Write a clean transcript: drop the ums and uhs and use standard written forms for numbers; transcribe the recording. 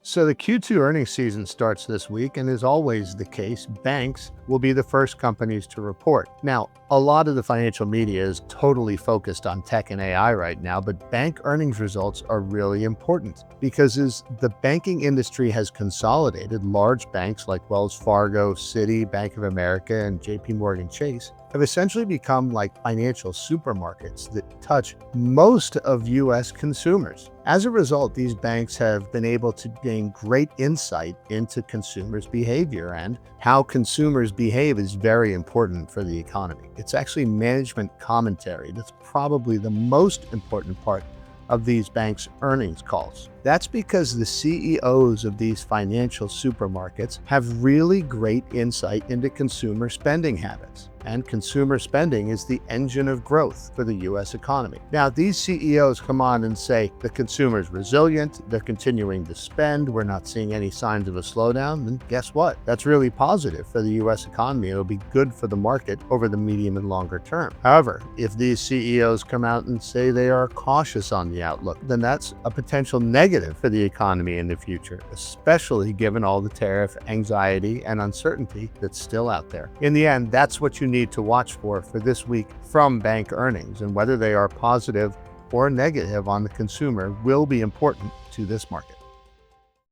So the Q2 earnings season starts this week, and as always the case, banks will be the first companies to report. Now, a lot of the financial media is totally focused on tech and AI right now, but bank earnings results are really important because as the banking industry has consolidated, large banks like Wells Fargo, Citi, Bank of America, and JPMorgan Chase have essentially become like financial supermarkets that touch most of U.S. consumers. As a result, these banks have been able to gain great insight into consumers' behavior, and how consumers behave is very important for the economy. It's actually management commentary that's probably the most important part of these banks' earnings calls. That's because the CEOs of these financial supermarkets have really great insight into consumer spending habits. And consumer spending is the engine of growth for the US economy. Now, these CEOs come on and say the consumer's resilient, they're continuing to spend, we're not seeing any signs of a slowdown, then guess what? That's really positive for the US economy. It'll be good for the market over the medium and longer term. However, if these CEOs come out and say they are cautious on the outlook, then that's a potential negative for the economy in the future, especially given all the tariff anxiety and uncertainty that's still out there. In the end, that's what you need to watch for this week from bank earnings, and whether they are positive or negative on the consumer will be important to this market.